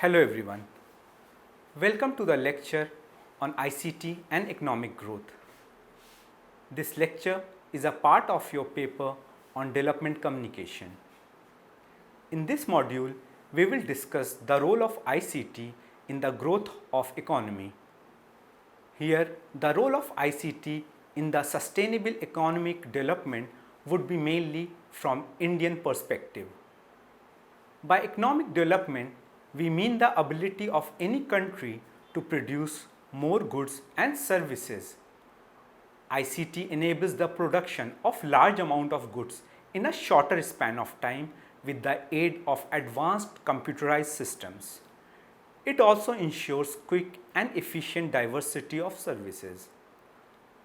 Hello everyone. Welcome to the lecture on ICT and economic growth. This lecture is a part of your paper on development communication. In this module, we will discuss the role of ICT in the growth of economy. Here, the role of ICT in the sustainable economic development would be mainly from Indian perspective. By economic development, we mean the ability of any country to produce more goods and services. ICT enables the production of large amount of goods in a shorter span of time with the aid of advanced computerized systems. It also ensures quick and efficient diversity of services.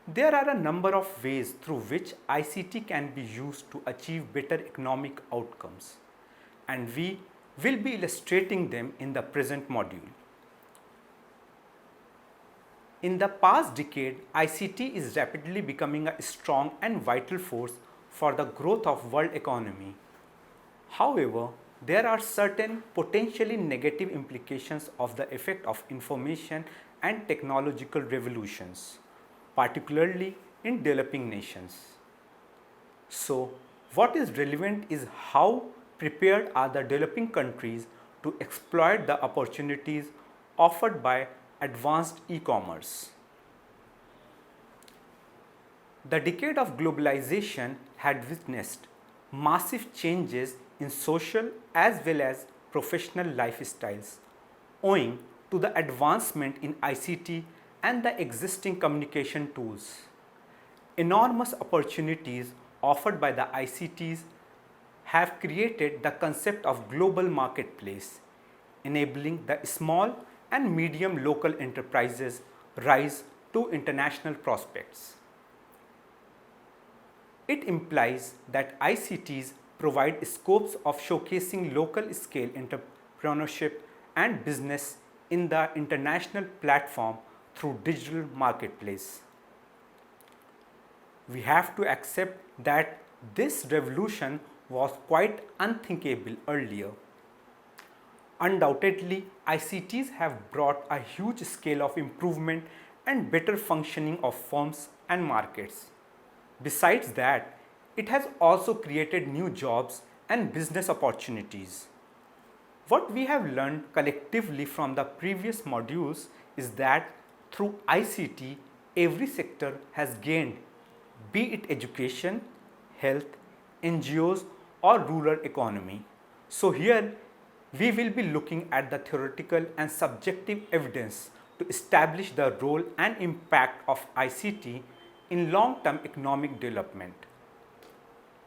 There are a number of ways through which ICT can be used to achieve better economic outcomes, and we will be illustrating them in the present module. In the past decade, ICT is rapidly becoming a strong and vital force for the growth of world economy. However, there are certain potentially negative implications of the effect of information and technological revolutions, particularly in developing nations. So, what is relevant is how prepared are the developing countries to exploit the opportunities offered by advanced e-commerce. The decade of globalization had witnessed massive changes in social as well as professional lifestyles owing to the advancement in ICT and the existing communication tools. Enormous opportunities offered by the ICTs have created the concept of global marketplace, enabling the small and medium local enterprises rise to international prospects. It implies that ICTs provide scopes of showcasing local scale entrepreneurship and business in the international platform through digital marketplace. We have to accept that this revolution was quite unthinkable earlier. Undoubtedly, ICTs have brought a huge scale of improvement and better functioning of firms and markets. Besides that, it has also created new jobs and business opportunities. What we have learned collectively from the previous modules is that through ICT, every sector has gained, be it education, health, NGOs, or rural economy. So here we will be looking at the theoretical and subjective evidence to establish the role and impact of ICT in long-term economic development.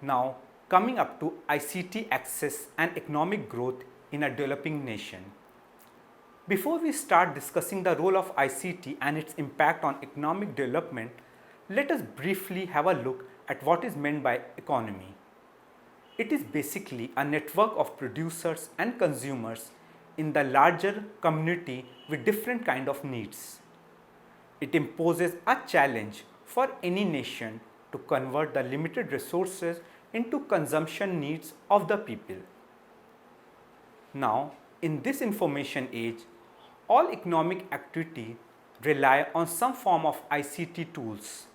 Now, coming up to ICT access and economic growth in a developing nation. Before we start discussing the role of ICT and its impact on economic development, let us briefly have a look at what is meant by economy. It is basically a network of producers and consumers in the larger community with different kind of needs. It imposes a challenge for any nation to convert the limited resources into consumption needs of the people. Now, in this information age, all economic activity rely on some form of ICT tools.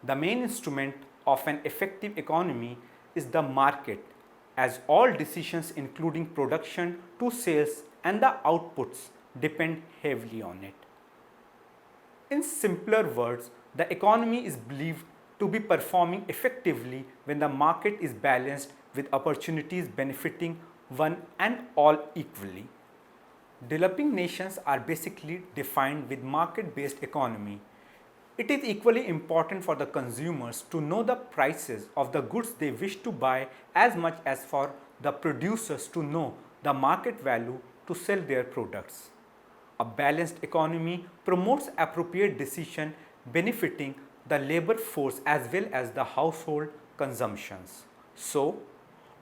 The main instrument of an effective economy is the market, as all decisions including production to sales and the outputs depend heavily on it. In simpler words, the economy is believed to be performing effectively when the market is balanced with opportunities benefiting one and all equally. Developing nations are basically defined with market-based economy. It is equally important for the consumers to know the prices of the goods they wish to buy as much as for the producers to know the market value to sell their products. A balanced economy promotes appropriate decision benefiting the labor force as well as the household consumptions. So,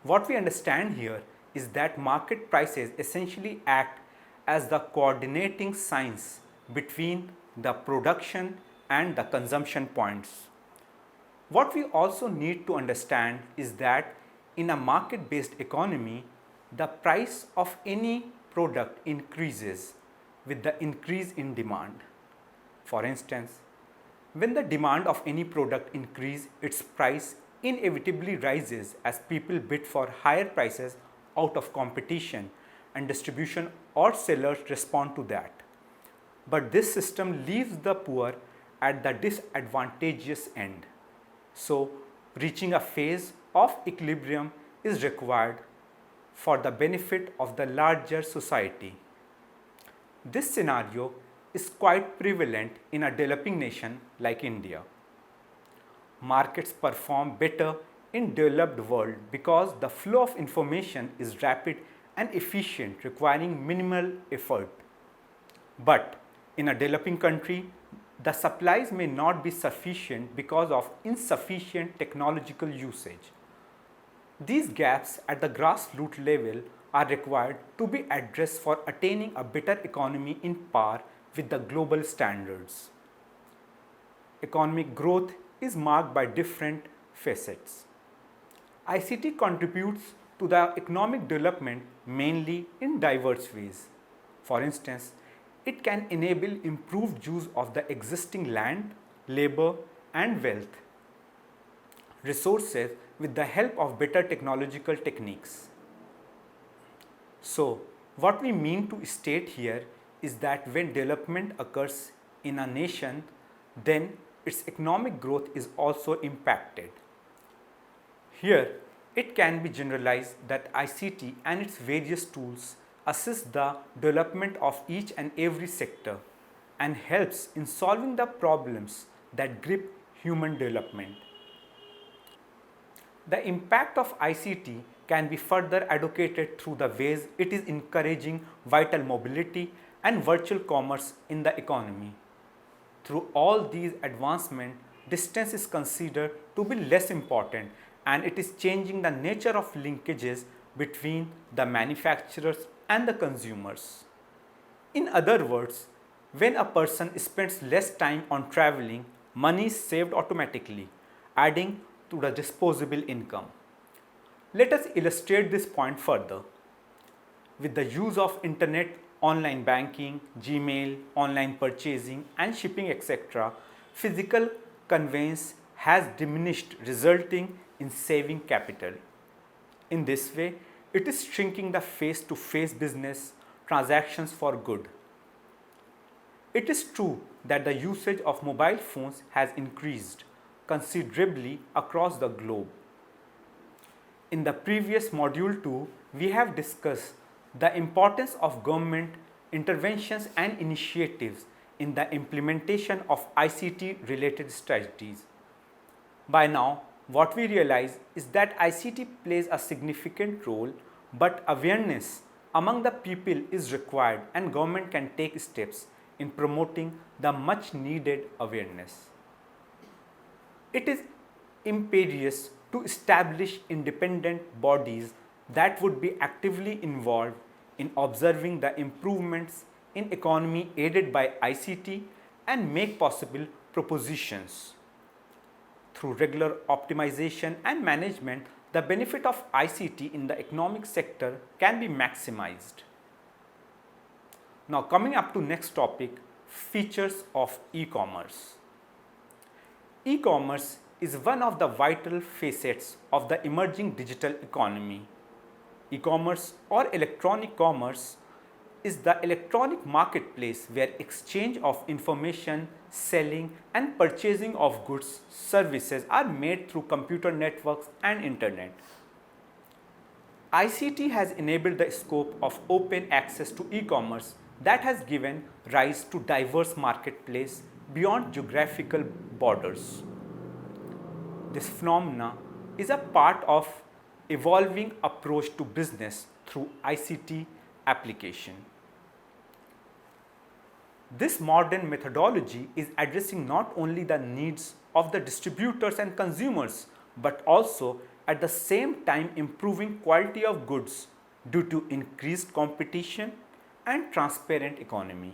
what we understand here is that market prices essentially act as the coordinating signs between the production and the consumption points. What we also need to understand is that in a market-based economy, the price of any product increases with the increase in demand. For instance, when the demand of any product increases, its price inevitably rises as people bid for higher prices out of competition and distribution or sellers respond to that. But this system leaves the poor at the disadvantageous end. So, reaching a phase of equilibrium is required for the benefit of the larger society. This scenario is quite prevalent in a developing nation like India. Markets perform better in developed world because the flow of information is rapid and efficient, requiring minimal effort. But in a developing country, the supplies may not be sufficient because of insufficient technological usage. These gaps at the grassroots level are required to be addressed for attaining a better economy in par with the global standards. Economic growth is marked by different facets. ICT contributes to the economic development mainly in diverse ways. For instance, it can enable improved use of the existing land, labor, and wealth resources with the help of better technological techniques. So, what we mean to state here is that when development occurs in a nation, then its economic growth is also impacted. Here, it can be generalized that ICT and its various tools assist the development of each and every sector and helps in solving the problems that grip human development. The impact of ICT can be further advocated through the ways it is encouraging vital mobility and virtual commerce in the economy. Through all these advancements, distance is considered to be less important and it is changing the nature of linkages between the manufacturers and the consumers. In other words, when a person spends less time on traveling, money is saved automatically, adding to the disposable income. Let us illustrate this point further. With the use of internet, online banking, Gmail, online purchasing and shipping etc., physical conveyance has diminished, resulting in saving capital. In this way, it is shrinking the face-to-face business transactions for good. It is true that the usage of mobile phones has increased considerably across the globe. In the previous module 2, we have discussed the importance of government interventions and initiatives in the implementation of ICT related strategies. By now, what we realize is that ICT plays a significant role, but awareness among the people is required and government can take steps in promoting the much needed awareness. It is imperious to establish independent bodies that would be actively involved in observing the improvements in economy aided by ICT and make possible propositions. Through regular optimization and management, the benefit of ICT in the economic sector can be maximized. Now coming up to next topic, features of e-commerce. E-commerce is one of the vital facets of the emerging digital economy. E-commerce or electronic commerce is the electronic marketplace where exchange of information, selling and purchasing of goods, services are made through computer networks and internet. ICT has enabled the scope of open access to e-commerce that has given rise to diverse marketplace beyond geographical borders. This phenomena is a part of evolving approach to business through ICT application. This modern methodology is addressing not only the needs of the distributors and consumers, but also at the same time improving quality of goods due to increased competition and transparent economy.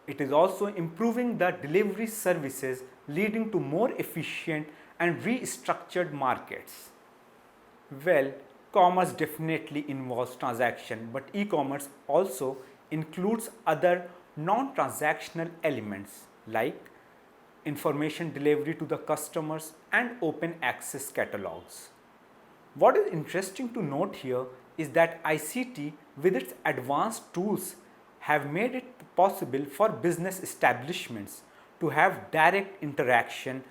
It is also improving the delivery services, leading to more efficient and restructured markets. Well, commerce definitely involves transaction, but e-commerce also includes other non-transactional elements like information delivery to the customers and open access catalogs. What is interesting to note here is that ICT with its advanced tools have made it possible for business establishments to have direct interaction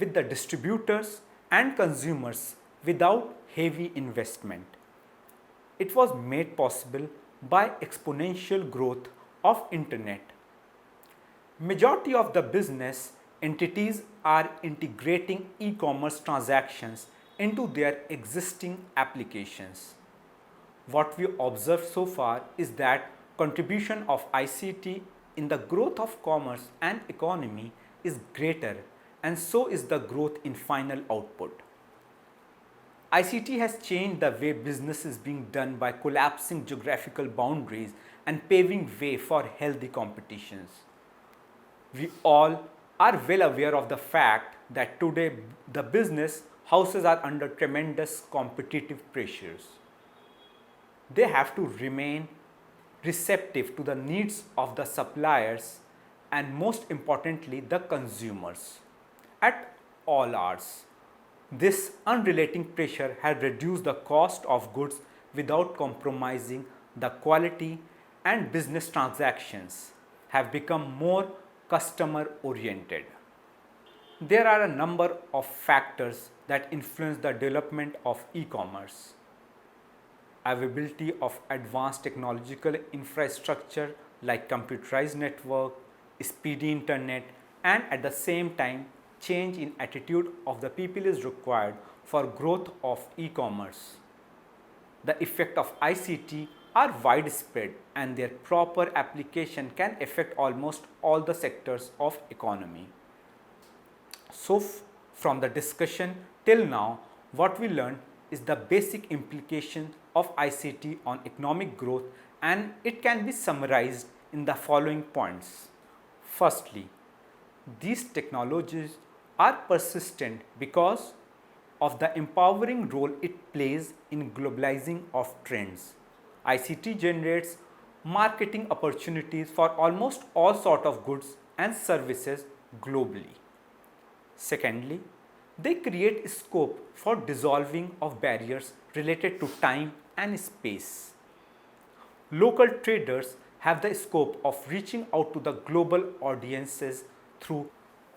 with the distributors and consumers without heavy investment. It was made possible by exponential growth of internet. Majority of the business entities are integrating e-commerce transactions into their existing applications. What we observed so far is that contribution of ICT in the growth of commerce and economy is greater, and so is the growth in final output. ICT has changed the way business is being done by collapsing geographical boundaries and paving way for healthy competitions. We all are well aware of the fact that today the business houses are under tremendous competitive pressures. They have to remain receptive to the needs of the suppliers and, most importantly, the consumers at all hours. This unrelenting pressure has reduced the cost of goods without compromising the quality, and business transactions have become more customer oriented. There are a number of factors that influence the development of e-commerce. Availability of advanced technological infrastructure like computerized network, speedy internet, and at the same time change in attitude of the people is required for growth of e-commerce. The effect of ICT are widespread and their proper application can affect almost all the sectors of economy. So from the discussion till now, what we learned is the basic implication of ICT on economic growth, and it can be summarized in the following points. Firstly, these technologies are persistent because of the empowering role it plays in globalizing of trends. ICT generates marketing opportunities for almost all sort of goods and services globally. Secondly, they create scope for dissolving of barriers related to time and space. Local traders have the scope of reaching out to the global audiences through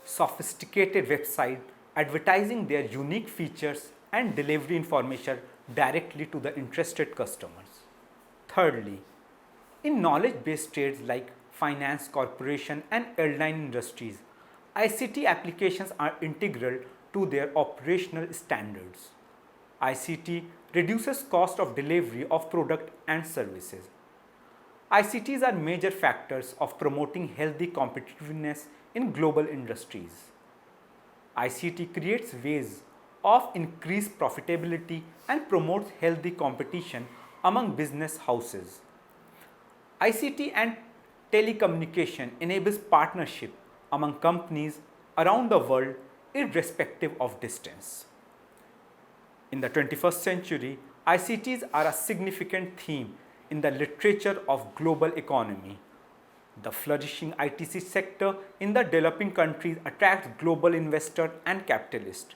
sophisticated websites, advertising their unique features and delivery information directly to the interested customers. Thirdly, in knowledge-based trades like finance, corporation and airline industries, ICT applications are integral to their operational standards. ICT reduces cost of delivery of product and services. ICTs are major factors of promoting healthy competitiveness in global industries. ICT creates ways of increased profitability and promotes healthy competition among business houses. ICT and telecommunication enables partnership among companies around the world irrespective of distance. In the 21st century, ICTs are a significant theme in the literature of global economy. The flourishing ITC sector in the developing countries attracts global investors and capitalists.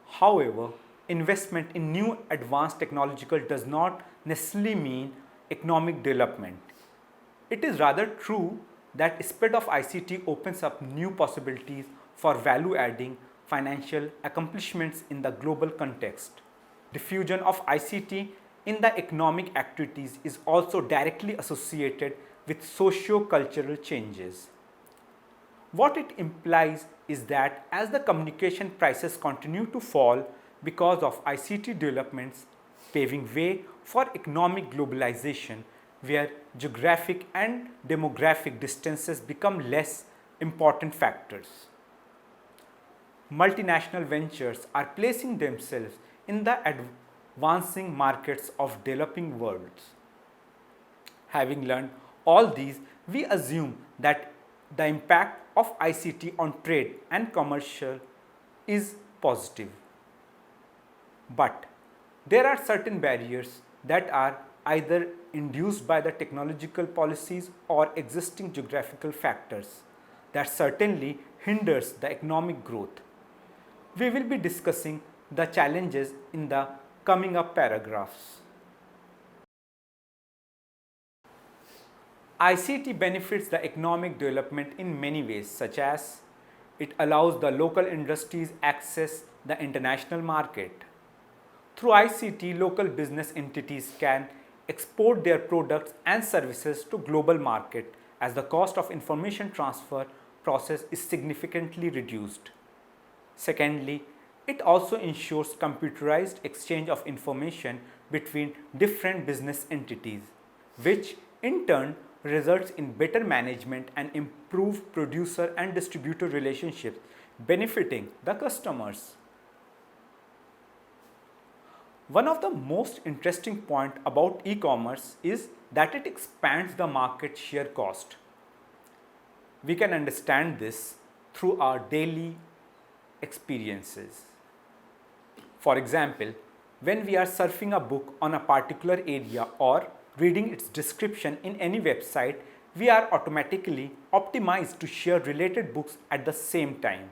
However, investment in new advanced technological does not necessarily mean economic development. It is rather true that spread of ICT opens up new possibilities for value-adding financial accomplishments in the global context. Diffusion of ICT in the economic activities is also directly associated with socio-cultural changes. What it implies is that as the communication prices continue to fall because of ICT developments, paving way for economic globalization, where geographic and demographic distances become less important factors. Multinational ventures are placing themselves in the advancing markets of developing worlds. Having learned all these, we assume that the impact of ICT on trade and commercial is positive. But There are certain barriers that are either induced by the technological policies or existing geographical factors that certainly hinders the economic growth. We will be discussing the challenges in the coming up paragraphs. ICT benefits the economic development in many ways, such as it allows the local industries access the international market. Through ICT, local business entities can export their products and services to global market as the cost of information transfer process is significantly reduced. Secondly, it also ensures computerized exchange of information between different business entities, which in turn results in better management and improved producer and distributor relationships benefiting the customers. One of the most interesting points about e-commerce is that it expands the market share cost. We can understand this through our daily experiences. For example, when we are surfing a book on a particular area or reading its description in any website, we are automatically optimized to share related books at the same time.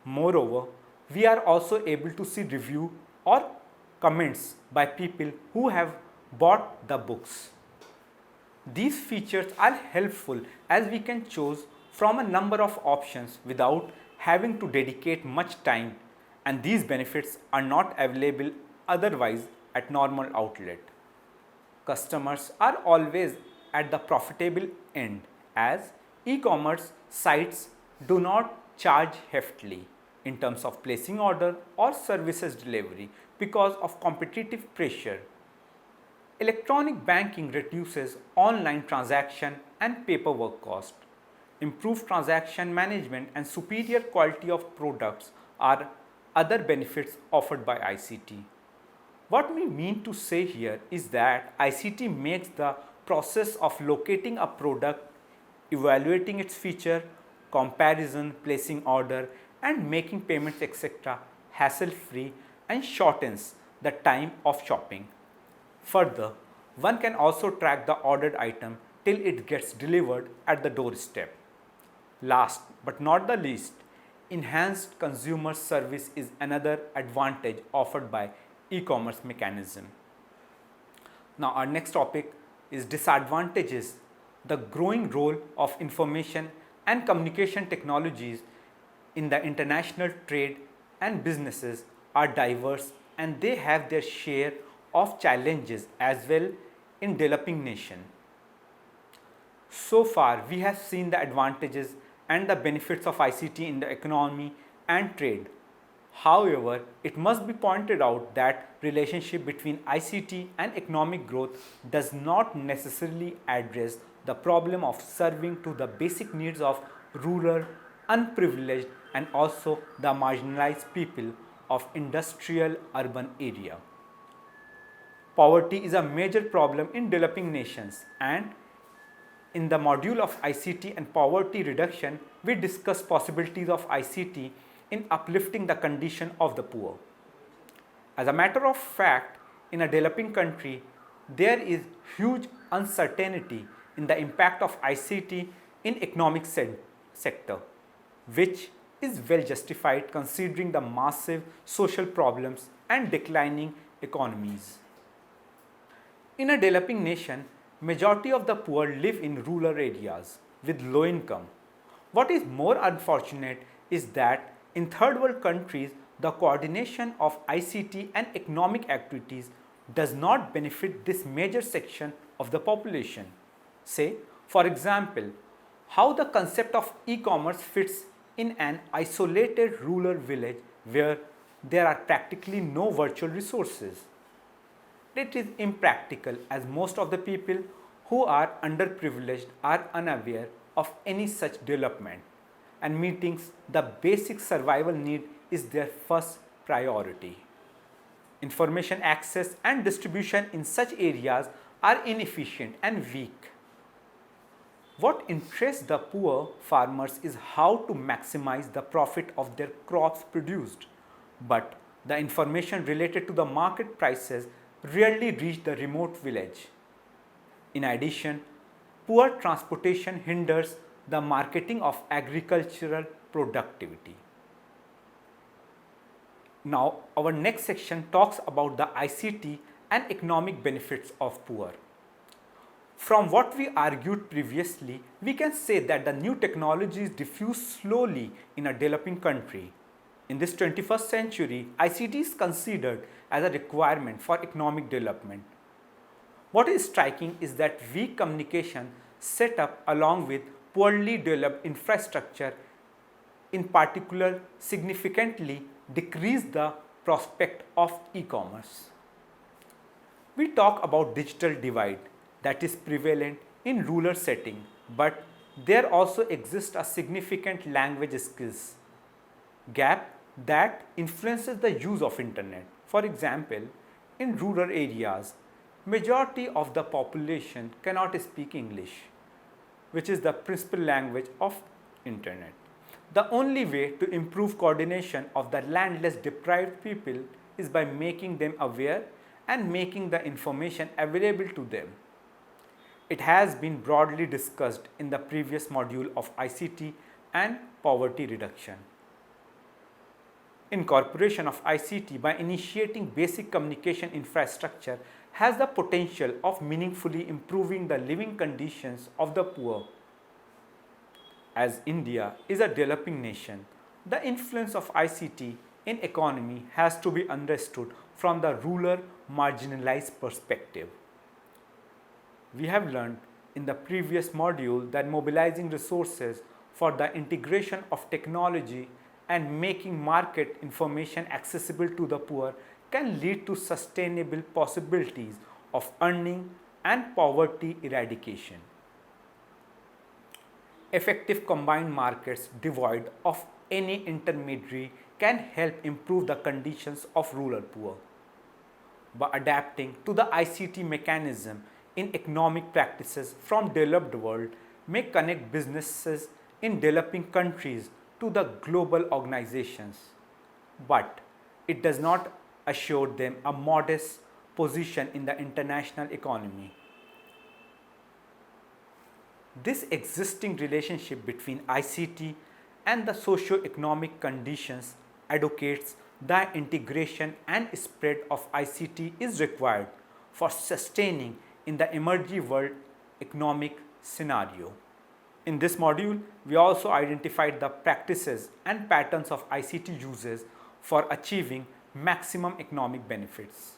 Moreover, we are also able to see review or comments by people who have bought the books. These features are helpful as we can choose from a number of options without having to dedicate much time, and these benefits are not available otherwise at normal outlet. Customers are always at the profitable end as e-commerce sites do not charge heftily in terms of placing order or services delivery because of competitive pressure. Electronic banking reduces online transaction and paperwork cost. Improved transaction management and superior quality of products are other benefits offered by ICT. What we mean to say here is that ICT makes the process of locating a product, evaluating its feature, comparison, placing order, and making payments, etc., hassle-free and shortens the time of shopping. Further, one can also track the ordered item till it gets delivered at the doorstep. Last but not the least, enhanced consumer service is another advantage offered by e-commerce mechanism. Now our next topic is disadvantages. The growing role of information and communication technologies in the international trade and businesses are diverse and they have their share of challenges as well in developing nation. So far we have seen the advantages and the benefits of ICT in the economy and trade. However, it must be pointed out that relationship between ICT and economic growth does not necessarily address the problem of serving to the basic needs of rural, unprivileged and also the marginalized people of industrial urban area. Poverty is a major problem in developing nations, and in the module of ICT and poverty reduction, we discuss possibilities of ICT in uplifting the condition of the poor. As a matter of fact, in a developing country, there is huge uncertainty in the impact of ICT in economic sector, which is well justified considering the massive social problems and declining economies. In a developing nation, majority of the poor live in rural areas with low income. What is more unfortunate is that in third world countries, the coordination of ICT and economic activities does not benefit this major section of the population. Say, for example, how the concept of e-commerce fits in an isolated rural village where there are practically no virtual resources. It is impractical as most of the people who are underprivileged are unaware of any such development, and meeting the basic survival need is their first priority. Information access and distribution in such areas are inefficient and weak. What interests the poor farmers is how to maximize the profit of their crops produced, but The information related to the market prices rarely reach the remote village. In addition, poor transportation hinders the marketing of agricultural productivity. Now, our next section talks about the ICT and economic benefits of poor. From what we argued previously, we can say that the new technologies diffuse slowly in a developing country. In this 21st century, ICT is considered as a requirement for economic development. What is striking is that weak communication set up along with poorly developed infrastructure in particular significantly decrease the prospect of e-commerce. We talk about digital divide that is prevalent in rural setting, but there also exists a significant language skills gap that influences the use of internet. For example, in rural areas, majority of the population cannot speak English, which is the principal language of internet. The only way to improve coordination of the landless deprived people is by making them aware and making the information available to them. It has been broadly discussed in the previous module of ICT and poverty reduction. Incorporation of ICT by initiating basic communication infrastructure has the potential of meaningfully improving the living conditions of the poor. As India is a developing nation, the influence of ICT in economy has to be understood from the rural marginalized perspective. We have learned in the previous module that mobilizing resources for the integration of technology and making market information accessible to the poor can lead to sustainable possibilities of earning and poverty eradication. Effective combined markets devoid of any intermediary can help improve the conditions of rural poor. By adapting to the ICT mechanism in economic practices from developed world may connect businesses in developing countries to the global organizations, but it does not assure them a modest position in the international economy. This existing relationship between ICT and the socio-economic conditions advocates the integration and spread of ICT is required for sustaining in the emerging world economic scenario. In this module, we also identified the practices and patterns of ICT uses for achieving maximum economic benefits.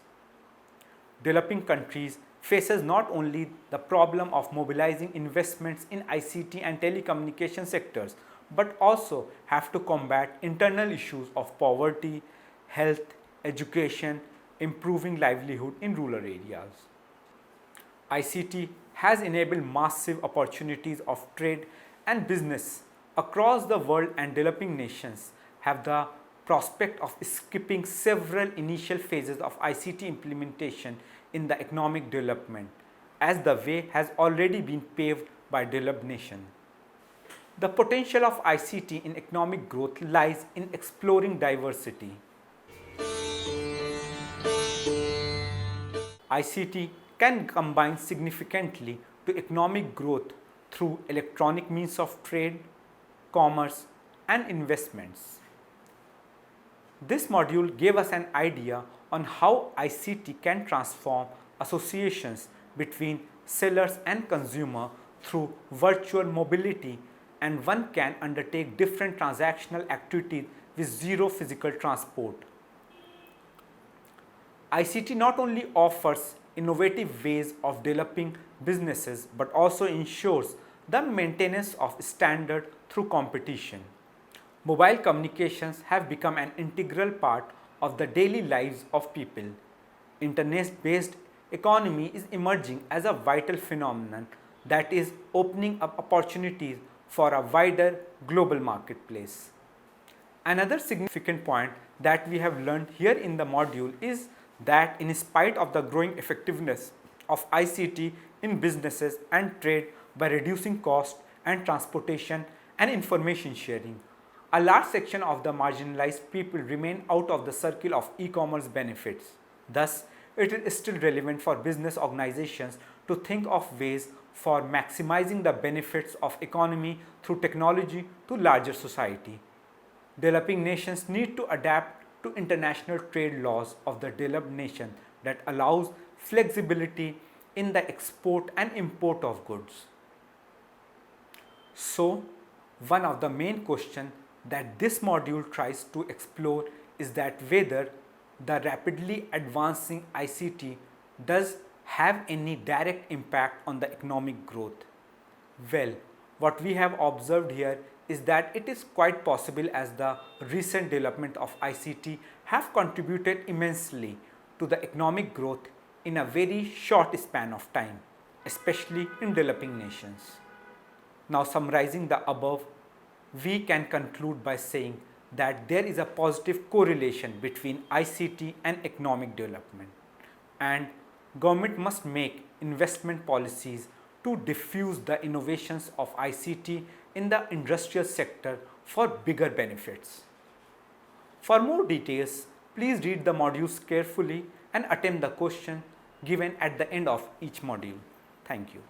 Developing countries faces not only the problem of mobilizing investments in ICT and telecommunication sectors, but also have to combat internal issues of poverty, health, education, improving livelihood in rural areas. ICT has enabled massive opportunities of trade and business across the world, and developing nations have the prospect of skipping several initial phases of ICT implementation in the economic development, as the way has already been paved by developed nations. The potential of ICT in economic growth lies in exploring diversity. ICT can combine significantly to economic growth through electronic means of trade, commerce, and investments. This module gave us an idea on how ICT can transform associations between sellers and consumer through virtual mobility, and one can undertake different transactional activities with zero physical transport. ICT not only offers innovative ways of developing businesses but also ensures the maintenance of standard through competition. Mobile communications have become an integral part of the daily lives of people. Internet-based economy is emerging as a vital phenomenon that is opening up opportunities for a wider global marketplace. Another significant point that we have learned here in the module is that in spite of the growing effectiveness of ICT in businesses and trade by reducing cost and transportation and information sharing, a large section of the marginalized people remain out of the circle of e-commerce benefits. Thus, it is still relevant for business organizations to think of ways for maximizing the benefits of economy through technology to larger society. Developing nations need to adapt to international trade laws of the developed nation that allows flexibility in the export and import of goods. So, one of the main questions that this module tries to explore is that whether the rapidly advancing ICT does have any direct impact on the economic growth. Well, what we have observed here is that it is quite possible as the recent development of ICT have contributed immensely to the economic growth in a very short span of time, especially in developing nations. Now, summarizing the above, we can conclude by saying that there is a positive correlation between ICT and economic development, and government must make investment policies to diffuse the innovations of ICT in the industrial sector for bigger benefits. For more details, please read the modules carefully and attempt the question given at the end of each module. Thank you.